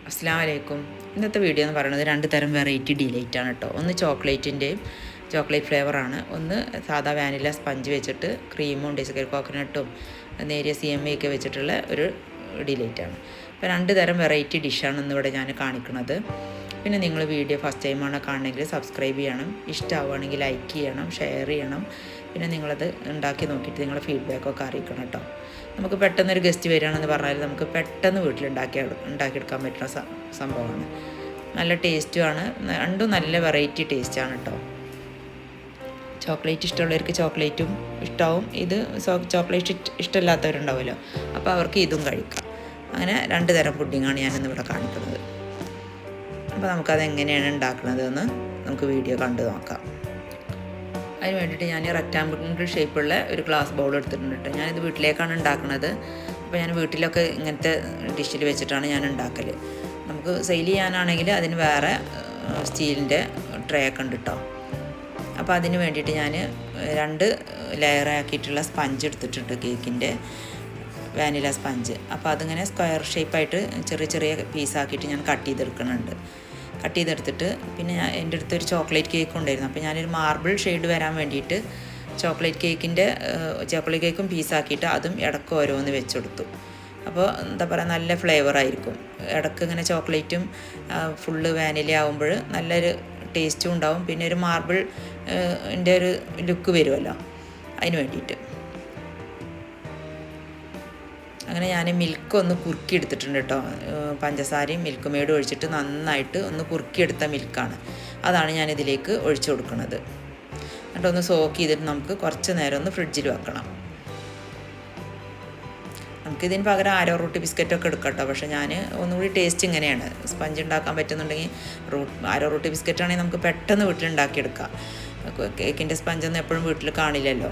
അസ്സലാമു അലൈക്കും. ഇന്നത്തെ വീഡിയോ എന്ന് പറയുന്നത് രണ്ട് തരം വെറൈറ്റി ഡിലൈറ്റ് ആണ് കേട്ടോ. ഒന്ന് ചോക്ലേറ്റിൻ്റെയും ചോക്ലേറ്റ് ഫ്ലേവറാണ്, ഒന്ന് സാധാ വാനില സ്പഞ്ച് വെച്ചിട്ട് ക്രീമും ഡെസിക്കൽ കോക്കനട്ടും നേരിയ CMA ഒക്കെ വെച്ചിട്ടുള്ള ഒരു ഡിലൈറ്റാണ്. അപ്പോൾ രണ്ട് തരം വെറൈറ്റി ഡിഷാണ് ഇന്നിവിടെ ഞാൻ കാണിക്കുന്നത്. പിന്നെ നിങ്ങൾ വീഡിയോ ഫസ്റ്റ് ടൈമാണ് കാണണമെങ്കിൽ സബ്സ്ക്രൈബ് ചെയ്യണം, ഇഷ്ടമാവുകയാണെങ്കിൽ ലൈക്ക് ചെയ്യണം, ഷെയർ ചെയ്യണം. പിന്നെ നിങ്ങളത് ഉണ്ടാക്കി നോക്കിയിട്ട് ഫീഡ്ബാക്കൊക്കെ അറിയിക്കണം കേട്ടോ. നമുക്ക് പെട്ടെന്നൊരു ഗസ്റ്റ് വരികയാണെന്ന് പറഞ്ഞാൽ നമുക്ക് പെട്ടെന്ന് ഉണ്ടാക്കിയെടുക്കാൻ പറ്റുന്ന സംഭവമാണ്. നല്ല ടേസ്റ്റുമാണ്, രണ്ടും നല്ല വെറൈറ്റി ടേസ്റ്റാണ് കേട്ടോ. ചോക്ലേറ്റ് ഇഷ്ടമുള്ളവർക്ക് ചോക്ലേറ്റും ഇഷ്ടമാവും, ഇത് ചോക്ലേറ്റ് ഇഷ്ടമില്ലാത്തവരുണ്ടാവുമല്ലോ, അപ്പോൾ അവർക്ക് ഇതും കഴിക്കാം. അങ്ങനെ രണ്ട് തരം പുഡിങ്ങാണ് ഞാനിന്നിവിടെ കാണിക്കുന്നത്. അപ്പോൾ നമുക്കത് എങ്ങനെയാണ് ഉണ്ടാക്കുന്നത് നമുക്ക് വീഡിയോ കണ്ടു നോക്കാം. അതിന് വേണ്ടിയിട്ട് ഞാൻ റെക്റ്റാങ്കിൾ ഷേപ്പുള്ള ഒരു ഗ്ലാസ് ബൗൾ എടുത്തിട്ടുണ്ട് കേട്ടോ. ഞാനിത് വീട്ടിലേക്കാണ് ഉണ്ടാക്കുന്നത്. അപ്പോൾ ഞാൻ വീട്ടിലൊക്കെ ഇങ്ങനത്തെ ഡിഷിൽ വെച്ചിട്ടാണ് ഞാൻ ഉണ്ടാക്കൽ. നമുക്ക് സെയിൽ ചെയ്യാനാണെങ്കിൽ അതിന് വേറെ സ്റ്റീലിൻ്റെ ട്രേ ഒക്കെ ഉണ്ട് കേട്ടോ. അപ്പോൾ അതിന് വേണ്ടിയിട്ട് ഞാൻ 2 ലെയറാക്കിയിട്ടുള്ള സ്പഞ്ച് എടുത്തിട്ടുണ്ട്, കേക്കിൻ്റെ വാനില സ്പഞ്ച്. അപ്പോൾ അതിങ്ങനെ സ്ക്വയർ ഷേപ്പായിട്ട് ചെറിയ ചെറിയ പീസാക്കിയിട്ട് ഞാൻ കട്ട് ചെയ്തെടുത്തിട്ട് പിന്നെ എൻ്റെ അടുത്തൊരു ചോക്ലേറ്റ് കേക്ക് ഉണ്ടായിരുന്നു. അപ്പോൾ ഞാനൊരു മാർബിൾ ഷെയ്ഡ് വരാൻ വേണ്ടിയിട്ട് ചോക്ലേറ്റ് കേക്കും പീസാക്കിയിട്ട് അതും ഇടയ്ക്ക് ഓരോന്ന് വെച്ചെടുത്തു. അപ്പോൾ എന്താ പറയുക, നല്ല ഫ്ലേവറായിരിക്കും. ഇടയ്ക്ക് ഇങ്ങനെ ചോക്ലേറ്റും ഫുള്ള് വാനില ആകുമ്പോൾ നല്ലൊരു ടേസ്റ്റും ഉണ്ടാവും. പിന്നെ ഒരു മാർബിൾ ൻ്റെ ഒരു ലുക്ക് വരുമല്ലോ, അതിന് വേണ്ടിയിട്ട്. അങ്ങനെ ഞാൻ മിൽക്ക് ഒന്ന് കുറുക്കി എടുത്തിട്ടുണ്ട് കേട്ടോ. പഞ്ചസാരയും മിൽക്ക് മേടും ഒഴിച്ചിട്ട് നന്നായിട്ട് ഒന്ന് കുറുക്കിയെടുത്ത മിൽക്കാണ്, അതാണ് ഞാനിതിലേക്ക് ഒഴിച്ചു കൊടുക്കുന്നത്. എന്നിട്ടൊന്ന് സോക്ക് ചെയ്തിട്ട് നമുക്ക് കുറച്ച് നേരം ഒന്ന് ഫ്രിഡ്ജിൽ വെക്കണം. നമുക്കിതിന് പകരം ആരോ റൂട്ടി ബിസ്ക്കറ്റൊക്കെ എടുക്കാം കേട്ടോ. പക്ഷേ ഞാൻ ഒന്നുകൂടി ടേസ്റ്റ് ഇങ്ങനെയാണ്, സ്പഞ്ച് ഉണ്ടാക്കാൻ പറ്റുന്നുണ്ടെങ്കിൽ ആരോ റൂട്ടി ബിസ്ക്കറ്റാണെങ്കിൽ നമുക്ക് പെട്ടെന്ന് വീട്ടിലുണ്ടാക്കിയെടുക്കാം. കേക്കിൻ്റെ സ്പഞ്ചൊന്നും എപ്പോഴും വീട്ടിൽ കാണില്ലല്ലോ.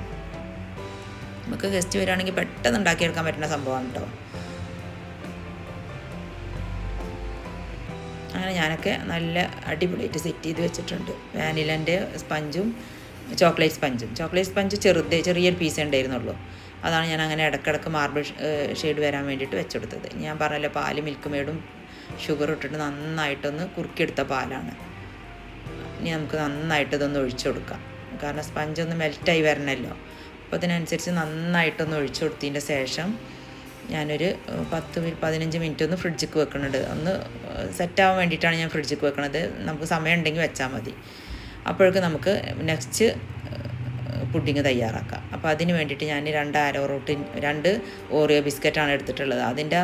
നമുക്ക് ഗസ്റ്റ് വരികയാണെങ്കിൽ പെട്ടെന്ന് ഉണ്ടാക്കിയെടുക്കാൻ പറ്റുന്ന സംഭവമാണ് കേട്ടോ. അങ്ങനെ ഞാനൊക്കെ നല്ല അടിപൊളിയായിട്ട് സെറ്റ് ചെയ്ത് വെച്ചിട്ടുണ്ട്. വാനിലൻ്റെ സ്പഞ്ചും ചോക്ലേറ്റ് സ്പഞ്ച് ചെറിയൊരു പീസേ ഉണ്ടായിരുന്നുള്ളൂ. അതാണ് ഞാൻ അങ്ങനെ ഇടയ്ക്കിടയ്ക്ക് മാർബിൾ ഷെയ്ഡ് വരാൻ വേണ്ടിയിട്ട് വെച്ചെടുത്തത്. ഞാൻ പറഞ്ഞല്ലോ, പാല് മിൽക്ക് മേടും ഷുഗർ ഇട്ടിട്ട് നന്നായിട്ടൊന്ന് കുറുക്കിയെടുത്ത പാലാണ്. ഇനി നമുക്ക് നന്നായിട്ട് ഇതൊന്ന് ഒഴിച്ചു കൊടുക്കാം, കാരണം സ്പഞ്ചൊന്ന് മെൽറ്റായി വരണമല്ലോ. അപ്പോൾ അതിനനുസരിച്ച് നന്നായിട്ടൊന്ന് ഒഴിച്ചു കൊടുത്തതിൻ്റെ ശേഷം ഞാനൊരു 10-15 മിനിറ്റ് ഒന്ന് ഫ്രിഡ്ജിക്ക് വെക്കുന്നുണ്ട്. ഒന്ന് സെറ്റാവാൻ വേണ്ടിയിട്ടാണ് ഞാൻ ഫ്രിഡ്ജിക്ക് വെക്കുന്നത്. നമുക്ക് സമയം ഉണ്ടെങ്കിൽ വെച്ചാൽ മതി. അപ്പോഴേക്ക് നമുക്ക് നെക്സ്റ്റ് പുഡിങ് തയ്യാറാക്കാം. അപ്പോൾ അതിന് വേണ്ടിയിട്ട് ഞാൻ 2 ഓറിയോ ബിസ്ക്കറ്റാണ് എടുത്തിട്ടുള്ളത്. അതിൻ്റെ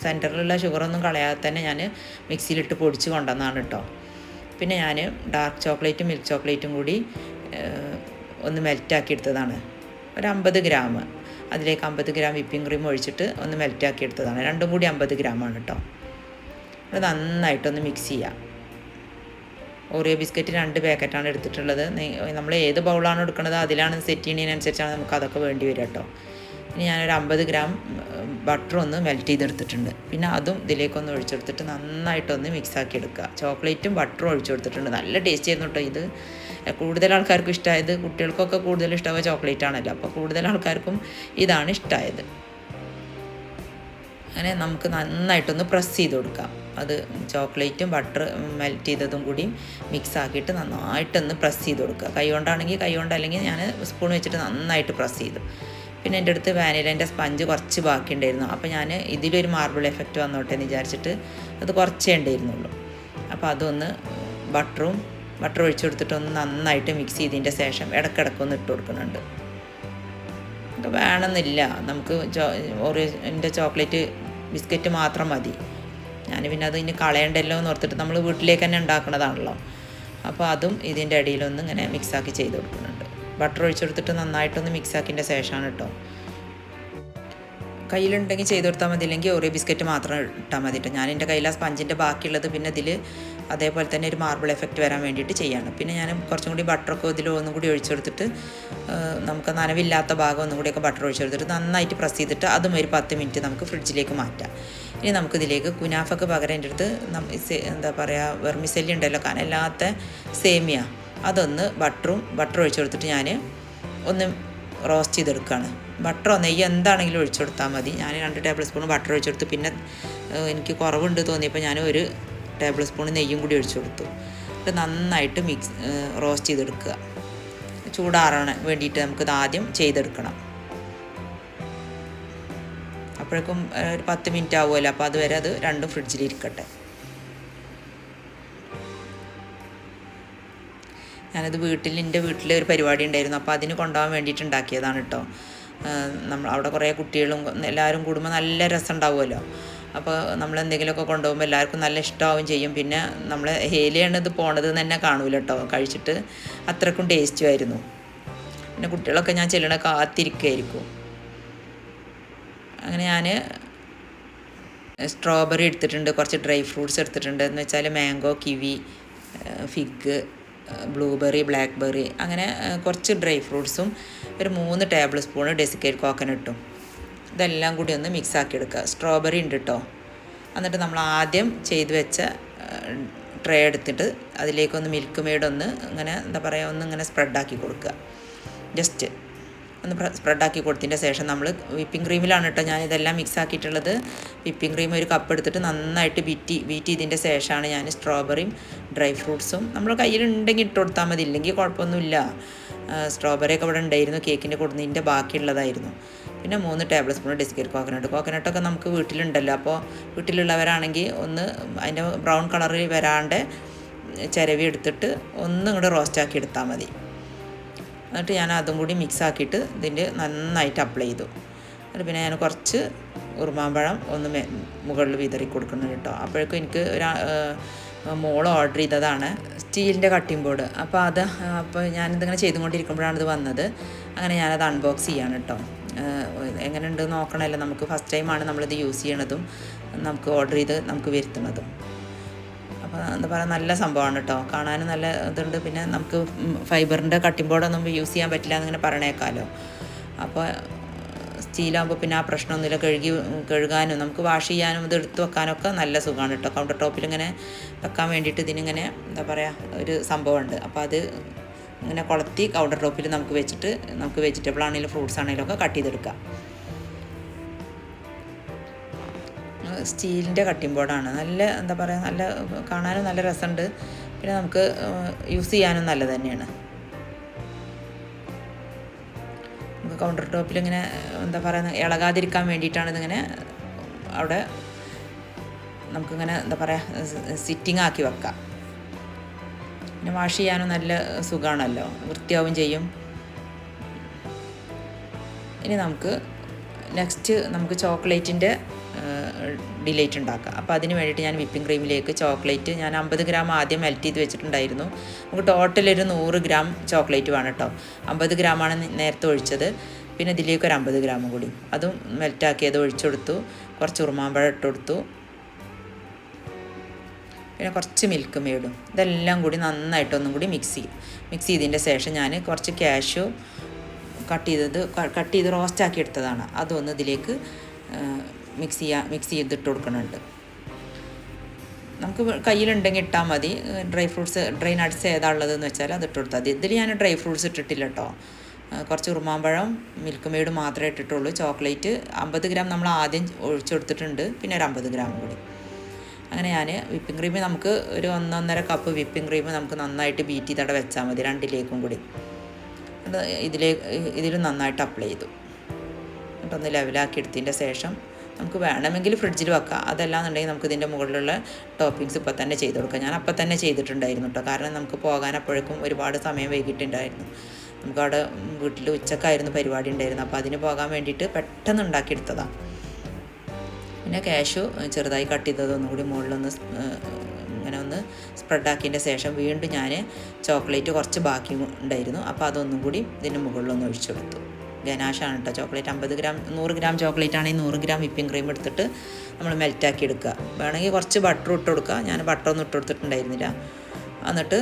സെൻറ്ററിലുള്ള ഷുഗറൊന്നും കളയാതെ തന്നെ ഞാൻ മിക്സിയിലിട്ട് പൊടിച്ച് കൊണ്ടുവന്നതാണ് കേട്ടോ. പിന്നെ ഞാൻ ഡാർക്ക് ചോക്ലേറ്റും മിൽക്ക് ചോക്ലേറ്റും കൂടി ഒന്ന് മെൽറ്റാക്കി എടുത്തതാണ്. ഒരു 50 ഗ്രാം, അതിലേക്ക് 50 ഗ്രാം വിപ്പിംഗ് ക്രീം ഒഴിച്ചിട്ട് ഒന്ന് മെൽറ്റാക്കി എടുത്തതാണ്. രണ്ടും കൂടി 50 ഗ്രാമാണ് കേട്ടോ. അത് നന്നായിട്ടൊന്ന് മിക്സ് ചെയ്യാം. ഓറിയോ ബിസ്ക്കറ്റ് 2 പാക്കറ്റാണ് എടുത്തിട്ടുള്ളത്. നമ്മൾ ഏത് ബൗളാണ് എടുക്കുന്നത് അതിലാണ് സെറ്റ് ചെയ്യുന്നതിനനുസരിച്ചാണ് നമുക്ക് അതൊക്കെ വേണ്ടി വരിക കേട്ടോ. ഇനി ഞാനൊരു 50 ഗ്രാം ബട്ടർ ഒന്ന് മെൽറ്റ് ചെയ്തെടുത്തിട്ടുണ്ട്. പിന്നെ അതും ഇതിലേക്കൊന്ന് ഒഴിച്ചെടുത്തിട്ട് നന്നായിട്ടൊന്ന് മിക്സാക്കി എടുക്കുക. ചോക്ലേറ്റും ബട്ടറും ഒഴിച്ചു കൊടുത്തിട്ടുണ്ട്. നല്ല ടേസ്റ്റ് ആയിരുന്നു കേട്ടോ. ഇത് കൂടുതൽ ആൾക്കാർക്കും ഇഷ്ടമായത്, കുട്ടികൾക്കൊക്കെ കൂടുതൽ ഇഷ്ടമായ ചോക്ലേറ്റ് ആണല്ലോ, അപ്പോൾ കൂടുതൽ ആൾക്കാർക്കും ഇതാണ് ഇഷ്ടമായത്. അങ്ങനെ നമുക്ക് നന്നായിട്ടൊന്ന് പ്രസ് ചെയ്ത് കൊടുക്കാം. അത് ചോക്ലേറ്റും ബട്ടർ മെൽറ്റ് ചെയ്തതും കൂടി മിക്സ് ആക്കിയിട്ട് നന്നായിട്ടൊന്ന് പ്രസ് ചെയ്ത് കൊടുക്കുക. കൈ കൊണ്ടാണെങ്കിൽ കൈ കൊണ്ട്, അല്ലെങ്കിൽ ഞാൻ സ്പൂൺ വെച്ചിട്ട് നന്നായിട്ട് പ്രസ് ചെയ്തു. പിന്നെ എൻ്റെ അടുത്ത് വാനിലേൻ്റെ സ്പഞ്ച് കുറച്ച് ബാക്കിയുണ്ടായിരുന്നു. അപ്പോൾ ഞാൻ ഇതിലൊരു മാർബിൾ എഫക്റ്റ് വന്നോട്ടെ എന്ന് വിചാരിച്ചിട്ട് അത് കുറച്ചേ ഉണ്ടായിരുന്നുള്ളൂ. അപ്പോൾ അതൊന്ന് ബട്ടർ ഒഴിച്ചു കൊടുത്തിട്ടൊന്ന് നന്നായിട്ട് മിക്സ് ചെയ്തതിൻ്റെ ശേഷം ഇടയ്ക്കിടയ്ക്കൊന്ന് ഇട്ട് കൊടുക്കുന്നുണ്ട്. അപ്പോൾ വേണമെന്നില്ല, നമുക്ക് ഓറിയോൻ്റെ ചോക്ലേറ്റ് ബിസ്ക്കറ്റ് മാത്രം മതി. ഞാൻ പിന്നെ അത് ഇനി കളയണ്ടല്ലോ എന്ന് ഓർത്തിട്ട് നമ്മൾ വീട്ടിലേക്ക് തന്നെ ഉണ്ടാക്കുന്നതാണല്ലോ. അപ്പോൾ അതും ഇതിൻ്റെ ഇടയിലൊന്ന് ഇങ്ങനെ മിക്സാക്കി ചെയ്ത് കൊടുക്കുന്നുണ്ട്. ബട്ടർ ഒഴിച്ചു കൊടുത്തിട്ട് നന്നായിട്ടൊന്ന് മിക്സാക്കിൻ്റെ ശേഷമാണ് കേട്ടോ. കയ്യിലുണ്ടെങ്കിൽ ചെയ്ത് കൊടുത്താൽ മതി, ഇല്ലെങ്കിൽ ഓറിയോ ബിസ്ക്കറ്റ് മാത്രം ഇട്ടാൽ മതി കേട്ടോ. ഞാൻ എൻ്റെ കയ്യിൽ ആ സ്പഞ്ചിൻ്റെ ബാക്കിയുള്ളത് പിന്നെ ഇതിൽ അതേപോലെ തന്നെ ഒരു മാർബിൾ എഫക്റ്റ് വരാൻ വേണ്ടിയിട്ട് ചെയ്യാണ്. പിന്നെ ഞാൻ കുറച്ചും കൂടി ബട്ടറൊക്കെ ഇതിൽ ഒന്നും കൂടി ഒഴിച്ചു കൊടുത്തിട്ട് നമുക്ക് നനവില്ലാത്ത ഭാഗം ഒന്നും കൂടിയൊക്കെ ബട്ടർ ഒഴിച്ചു കൊടുത്തിട്ട് നന്നായിട്ട് പ്രസ് ചെയ്തിട്ട് അതും ഒരു 10 മിനിറ്റ് നമുക്ക് ഫ്രിഡ്ജിലേക്ക് മാറ്റാം. ഇനി നമുക്കിതിലേക്ക് കുനാഫക്ക് പകരം എൻ്റെ അടുത്ത് എന്താ പറയുക, വെർമിസെല്ലി ഉണ്ടല്ലോ, കനല്ലാത്ത സേമിയ, അതൊന്ന് ബട്ടർ ഒഴിച്ചു കൊടുത്തിട്ട് ഞാൻ ഒന്ന് റോസ്റ്റ് ചെയ്തെടുക്കുകയാണ്. ബട്ടറോ നെയ്യോ എന്താണെങ്കിലും ഒഴിച്ചു കൊടുത്താൽ മതി. ഞാൻ 2 ടേബിൾ സ്പൂൺ ബട്ടർ ഒഴിച്ചു കൊടുത്തു. പിന്നെ എനിക്ക് കുറവുണ്ട് തോന്നിയപ്പോൾ ഞാൻ 1 ടേബിൾ സ്പൂൺ നെയ്യും കൂടി ഒഴിച്ചു കൊടുത്തു. ഇത് നന്നായിട്ട് റോസ്റ്റ് ചെയ്തെടുക്കുക. ചൂടാറാൻ വേണ്ടിയിട്ട് നമുക്കിത് ആദ്യം ചെയ്തെടുക്കണം. അപ്പോഴേക്കും ഒരു 10 മിനിറ്റ് ആവുമല്ലോ. അപ്പോൾ അതുവരെ അത് രണ്ടും ഫ്രിഡ്ജിലിരിക്കട്ടെ. ഞാനത് എൻ്റെ വീട്ടിൽ ഒരു പരിപാടി ഉണ്ടായിരുന്നു. അപ്പോൾ അതിന് കൊണ്ടുപോകാൻ വേണ്ടിയിട്ട് ഉണ്ടാക്കിയതാണ് കേട്ടോ. നമ്മൾ അവിടെ കുറേ കുട്ടികളും എല്ലാവരും കൂടുമ്പോൾ നല്ല രസം ഉണ്ടാവുമല്ലോ. അപ്പോൾ നമ്മൾ എന്തെങ്കിലുമൊക്കെ കൊണ്ടുപോകുമ്പോൾ എല്ലാവർക്കും നല്ല ഇഷ്ടമാവും ചെയ്യും. പിന്നെ നമ്മൾ ഹേലിയാണ് ഇത് പോണത് തന്നെ കാണൂല കേട്ടോ. കഴിച്ചിട്ട് അത്രക്കും ടേസ്റ്റുമായിരുന്നു. പിന്നെ കുട്ടികളൊക്കെ ഞാൻ ചെല്ലണ കാത്തിരിക്കുമായിരിക്കും. അങ്ങനെ ഞാൻ സ്ട്രോബെറി എടുത്തിട്ടുണ്ട്, കുറച്ച് ഡ്രൈ ഫ്രൂട്ട്സ് എടുത്തിട്ടുണ്ട്. എന്ന് വെച്ചാൽ mango, kiwi, fig, blueberry, blackberry, അങ്ങനെ കുറച്ച് ഡ്രൈ ഫ്രൂട്ട്സും 3 ടേബിൾ സ്പൂൺ ഡെസിക്കേറ്റ് കോക്കനട്ടും ഇതെല്ലാം കൂടി ഒന്ന് മിക്സ് ആക്കി എടുക്കുക. സ്ട്രോബെറി ഉണ്ട് കേട്ടോ. എന്നിട്ട് നമ്മൾ ആദ്യം ചെയ്ത് വെച്ച ട്രേ എടുത്തിട്ട് അതിലേക്കൊന്ന് മിൽക്ക് മെയ്ഡ് ഒന്ന് ഇങ്ങനെ ഇങ്ങനെ സ്പ്രെഡാക്കി കൊടുക്കുക. ജസ്റ്റ് ഒന്ന് സ്പ്രെഡാക്കി കൊടുത്തതിൻ്റെ ശേഷം നമ്മൾ വിപ്പിംഗ് ക്രീമിലാണ് കേട്ടോ ഞാനിതെല്ലാം മിക്സ് ആക്കിയിട്ടുള്ളത്. വിപ്പിംഗ് ക്രീം ഒരു കപ്പ് എടുത്തിട്ട് നന്നായിട്ട് ബീറ്റ് ചെയ്തതിൻ്റെ ശേഷമാണ് ഞാൻ സ്ട്രോബെറിയും ഡ്രൈ ഫ്രൂട്ട്സും നമ്മൾ കയ്യിലുണ്ടെങ്കിൽ ഇട്ട് കൊടുത്താൽ മതി, ഇല്ലെങ്കിൽ കുഴപ്പമൊന്നുമില്ല. സ്ട്രോബെറിയൊക്കെ ഇവിടെ ഉണ്ടായിരുന്നു, കേക്കിൻ്റെ കൊടുന്നതിൻ്റെ ബാക്കിയുള്ളതായിരുന്നു. പിന്നെ 3 ടേബിൾ സ്പൂൺ ഡെസിക്കേറ്റ് കോക്കനട്ടൊക്കെ നമുക്ക് വീട്ടിലുണ്ടല്ലോ. അപ്പോൾ വീട്ടിലുള്ളവരാണെങ്കിൽ ഒന്ന് അതിൻ്റെ ബ്രൗൺ കളറിൽ വരാണ്ട് ചിരവി എടുത്തിട്ട് ഒന്ന് ഇങ്ങോട്ട് റോസ്റ്റാക്കി എടുത്താൽ മതി. എന്നിട്ട് ഞാൻ അതും കൂടി മിക്സ് ആക്കിയിട്ട് ഇതിൻ്റെ നന്നായിട്ട് അപ്ലൈ ചെയ്തു. എന്നിട്ട് പിന്നെ ഞാൻ കുറച്ച് ഉറുമാമ്പഴം ഒന്ന് മുകളിൽ വിതറി കൊടുക്കുന്നുണ്ട് കേട്ടോ. അപ്പോഴേക്കും എനിക്ക് മോൾ ഓർഡർ ചെയ്തതാണ് സ്റ്റീലിൻ്റെ കട്ടിംഗ് ബോർഡ്. അപ്പോൾ ഞാനിതിങ്ങനെ ചെയ്തുകൊണ്ടിരിക്കുമ്പോഴാണ് ഇത് വന്നത്. അങ്ങനെ ഞാനത് അൺബോക്സ് ചെയ്യാണ് കേട്ടോ. എങ്ങനെയുണ്ട് നോക്കണമല്ലോ. നമുക്ക് ഫസ്റ്റ് ടൈമാണ് നമ്മളിത് യൂസ് ചെയ്യണതും നമുക്ക് ഓർഡർ ചെയ്ത് നമുക്ക് വരുത്തുന്നതും. അപ്പോൾ എന്താ പറയുക, നല്ല സംഭവമാണ് കേട്ടോ. കാണാനും നല്ല ഇതുണ്ട്. പിന്നെ നമുക്ക് ഫൈബറിൻ്റെ കട്ടിംഗ് ബോർഡൊന്നും യൂസ് ചെയ്യാൻ പറ്റില്ല എന്നിങ്ങനെ പറയണേക്കാലോ. അപ്പോൾ സ്റ്റീലാകുമ്പോൾ പിന്നെ ആ പ്രശ്നമൊന്നുമില്ല. കഴുകാനും നമുക്ക് വാഷ് ചെയ്യാനും ഇത് എടുത്ത് വെക്കാനൊക്കെ നല്ല സുഖമാണ് കേട്ടോ. കൗണ്ടർ ടോപ്പിൽ ഇങ്ങനെ വെക്കാൻ വേണ്ടിയിട്ട് ഇതിനിങ്ങനെ എന്താ പറയുക ഒരു സംഭവമുണ്ട്. അപ്പോൾ അത് ഇങ്ങനെ കൊളത്തി കൗണ്ടർ ടോപ്പിൽ നമുക്ക് വെച്ചിട്ട് നമുക്ക് വെജിറ്റബിൾ ആണെങ്കിലും ഫ്രൂട്ട്സ് ആണെങ്കിലും ഒക്കെ കട്ട് ചെയ്തെടുക്കാം. സ്റ്റീലിൻ്റെ കട്ടിംഗ് ബോർഡാണ്. നല്ല എന്താ പറയുക, നല്ല കാണാനും നല്ല രസമുണ്ട്. പിന്നെ നമുക്ക് യൂസ് ചെയ്യാനും നല്ലത് തന്നെയാണ്. നമുക്ക് കൗണ്ടർ ടോപ്പിൽ ഇങ്ങനെ എന്താ പറയുക ഇളകാതിരിക്കാൻ വേണ്ടിയിട്ടാണ് ഇതിങ്ങനെ അവിടെ നമുക്കിങ്ങനെ എന്താ പറയുക സിറ്റിംഗ് ആക്കി വെക്കാം. പിന്നെ വാഷ് ചെയ്യാനും നല്ല സുഖമാണല്ലോ, വൃത്തിയാവും ചെയ്യും. ഇനി നമുക്ക് ചോക്ലേറ്റിൻ്റെ ഡിലൈറ്റ് ഉണ്ടാക്കാം. അപ്പോൾ അതിന് വേണ്ടിയിട്ട് ഞാൻ വിപ്പിംഗ് ക്രീമിലേക്ക് ചോക്ലേറ്റ് ഞാൻ 50 ഗ്രാം ആദ്യം മെൽറ്റ് ചെയ്ത് വെച്ചിട്ടുണ്ടായിരുന്നു. നമുക്ക് ടോട്ടൽ ഒരു 100 ഗ്രാം ചോക്ലേറ്റ് വേണം കേട്ടോ. 50 ഗ്രാമാണ് നേരത്തെ ഒഴിച്ചത്. പിന്നെ ഇതിലേക്ക് ഒരു 50 ഗ്രാം കൂടി അതും മെൽറ്റാക്കിയത് ഒഴിച്ചു കൊടുത്തു. കുറച്ച് ഉറുമാമ്പഴം ഇട്ട് കൊടുത്തു. പിന്നെ കുറച്ച് മിൽക്ക് മെയ്ഡും ഇതെല്ലാം കൂടി നന്നായിട്ടൊന്നും കൂടി മിക്സ് ചെയ്തതിൻ്റെ ശേഷം ഞാൻ കുറച്ച് കാഷ്യൂ കട്ട് ചെയ്ത് റോസ്റ്റാക്കി എടുത്തതാണ്. അതൊന്ന് ഇതിലേക്ക് മിക്സ് ചെയ്തിട്ട് കൊടുക്കുന്നുണ്ട്. നമുക്ക് കയ്യിലുണ്ടെങ്കിൽ ഇട്ടാൽ മതി. ഡ്രൈ നട്ട്സ് ഏതാ ഉള്ളതെന്ന് വെച്ചാൽ അത് ഇട്ട് കൊടുത്താൽ മതി. ഇതിൽ ഞാൻ ഡ്രൈ ഫ്രൂട്ട്സ് ഇട്ടിട്ടില്ല കേട്ടോ. കുറച്ച് ഉറുമാമ്പഴം മിൽക്ക് മെയ്ഡ് മാത്രമേ ഇട്ടിട്ടുള്ളൂ. ചോക്ലേറ്റ് 50 ഗ്രാം നമ്മൾ ആദ്യം ഒഴിച്ചു കൊടുത്തിട്ടുണ്ട്. പിന്നെ ഒരു 50 ഗ്രാം കൂടി. അങ്ങനെ ഞാൻ വിപ്പിംഗ് ക്രീം നമുക്ക് ഒരു 1.5 കപ്പ് വിപ്പിംഗ് ക്രീം നമുക്ക് നന്നായിട്ട് ബീറ്റ് ചെയ്തവിടെ വെച്ചാൽ മതി. രണ്ടിലേക്കും കൂടി ഇതിൽ നന്നായിട്ട് അപ്ലൈ ചെയ്തു. എന്നിട്ടൊന്ന് ലെവലാക്കി എടുത്തതിൻ്റെ ശേഷം നമുക്ക് വേണമെങ്കിൽ ഫ്രിഡ്ജിൽ വെക്കാം. അതല്ലാന്നുണ്ടെങ്കിൽ നമുക്ക് ഇതിൻ്റെ മുകളിലുള്ള ടോപ്പിങ്സ് ഇപ്പോൾ തന്നെ ചെയ്ത് കൊടുക്കാം. ഞാൻ അപ്പം തന്നെ ചെയ്തിട്ടുണ്ടായിരുന്നു കേട്ടോ. കാരണം നമുക്ക് പോകാൻ അപ്പോഴേക്കും ഒരുപാട് സമയം വൈകിട്ടുണ്ടായിരുന്നു. നമുക്കവിടെ വീട്ടിൽ ഉച്ചക്കായിരുന്നു പരിപാടി ഉണ്ടായിരുന്നു. അപ്പോൾ അതിന് പോകാൻ വേണ്ടിയിട്ട് പെട്ടെന്ന് ഉണ്ടാക്കിയെടുത്തതാണ്. പിന്നെ കാഷ്യൂ ചെറുതായി കട്ട് ചെയ്തതൊന്നും കൂടി മുകളിലൊന്ന് ഇങ്ങനെ ഒന്ന് സ്പ്രെഡാക്കിയതിൻ്റെ ശേഷം വീണ്ടും ഞാൻ ചോക്ലേറ്റ് കുറച്ച് ബാക്കി ഉണ്ടായിരുന്നു. അപ്പോൾ അതൊന്നും കൂടി ഇതിൻ്റെ മുകളിലൊന്ന് ഒഴിച്ചു കൊടുത്തു. ഗനാഷാണ് കേട്ടോ ചോക്ലേറ്റ്. 100 ഗ്രാം ചോക്ലേറ്റ് ആണെങ്കിൽ 100 ഗ്രാം വിപ്പിംഗ് ക്രീം എടുത്തിട്ട് നമ്മൾ മെൽറ്റാക്കി എടുക്കുക. വേണമെങ്കിൽ കുറച്ച് ബട്ടർ ഇട്ട് കൊടുക്കുക. ഞാൻ ബട്ടറൊന്നും ഇട്ട് കൊടുത്തിട്ടുണ്ടായിരുന്നില്ല. എന്നിട്ട്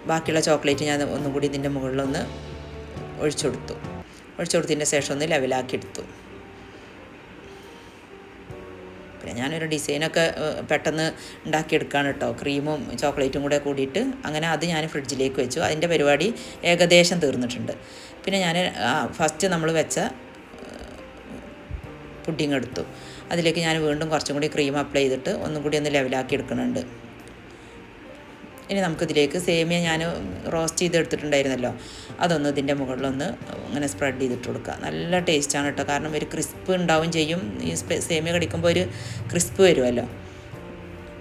ബാക്കിയുള്ള ചോക്ലേറ്റ് ഞാൻ ഒന്നും കൂടി ഇതിൻ്റെ മുകളിലൊന്ന് ഒഴിച്ചു കൊടുത്തതിൻ്റെ ശേഷം ഒന്ന് ലെവലാക്കി എടുത്തു. പിന്നെ ഞാനൊരു ഡിസൈനൊക്കെ പെട്ടെന്ന് ഉണ്ടാക്കിയെടുക്കുകയാണ് കേട്ടോ, ക്രീമും ചോക്ലേറ്റും കൂടെ കൂടിയിട്ട്. അങ്ങനെ അത് ഞാൻ ഫ്രിഡ്ജിലേക്ക് വെച്ചു. അതിൻ്റെ പരിപാടി ഏകദേശം തീർന്നിട്ടുണ്ട്. പിന്നെ ഞാൻ ഫസ്റ്റ് നമ്മൾ വെച്ച പുഡിങ് എടുത്തു. അതിലേക്ക് ഞാൻ വീണ്ടും കുറച്ചും കൂടി ക്രീം അപ്ലൈ ചെയ്തിട്ട് ഒന്നും കൂടി ഒന്ന് ലെവലാക്കി എടുക്കുന്നുണ്ട്. ഇനി നമുക്കിതിലേക്ക് സേമിയ ഞാൻ റോസ്റ്റ് ചെയ്തെടുത്തിട്ടുണ്ടായിരുന്നല്ലോ, അതൊന്ന് ഇതിൻ്റെ മുകളിലൊന്ന് ഇങ്ങനെ സ്പ്രെഡ് ചെയ്തിട്ട് കൊടുക്കുക. നല്ല ടേസ്റ്റാണ് കേട്ടോ, കാരണം ഒരു ക്രിസ്പ് ഉണ്ടാവും ചെയ്യും. ഈ സേമിയ കടിക്കുമ്പോൾ ഒരു ക്രിസ്പ് വരുമല്ലോ.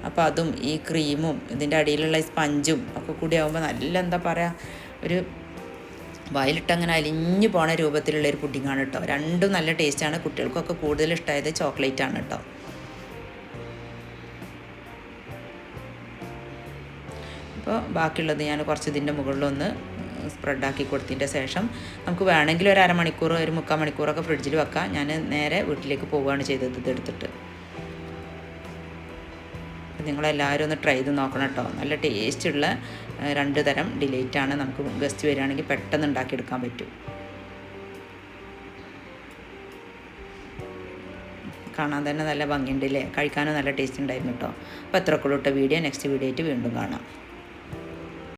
അപ്പോൾ അതും ഈ ക്രീമും ഇതിൻ്റെ അടിയിലുള്ള ഈ സ്പഞ്ചും ഒക്കെ കൂടി ആകുമ്പോൾ നല്ല എന്താ പറയുക, ഒരു വയലിട്ടങ്ങനെ അലിഞ്ഞു പോണ രൂപത്തിലുള്ളൊരു പുഡിങ്ങാണ് കേട്ടോ. രണ്ടും നല്ല ടേസ്റ്റാണ്. കുട്ടികൾക്കൊക്കെ കൂടുതൽ ഇഷ്ടമായത് ചോക്ലേറ്റാണ് കേട്ടോ. അപ്പോൾ ബാക്കിയുള്ളത് ഞാൻ കുറച്ച് ഇതിൻ്റെ മുകളിലൊന്ന് സ്പ്രെഡാക്കി കൊടുത്തതിൻ്റെ ശേഷം നമുക്ക് വേണമെങ്കിൽ ഒരു അരമണിക്കൂർ 3/4 മണിക്കൂറൊക്കെ ഫ്രിഡ്ജിൽ വെക്കാം. ഞാൻ നേരെ വീട്ടിലേക്ക് പോവുകയാണ് ചെയ്തത് ഇതെടുത്തിട്ട്. നിങ്ങളെല്ലാവരും ഒന്ന് ട്രൈ ചെയ്ത് നോക്കണം കേട്ടോ. നല്ല ടേസ്റ്റുള്ള 2 തരം ഡിലൈറ്റാണ്. നമുക്ക് ഗസ്റ്റ് വരികയാണെങ്കിൽ പെട്ടെന്ന് ഉണ്ടാക്കിയെടുക്കാൻ പറ്റും. കാണാൻ തന്നെ നല്ല ഭംഗിയുണ്ട് അല്ലേ, കഴിക്കാനും നല്ല ടേസ്റ്റ് ഉണ്ടായിരുന്നു കേട്ടോ. അപ്പോൾ എത്രക്കുള്ള വീഡിയോ നെക്സ്റ്റ് വീഡിയോ ആയിട്ട് വീണ്ടും കാണാം.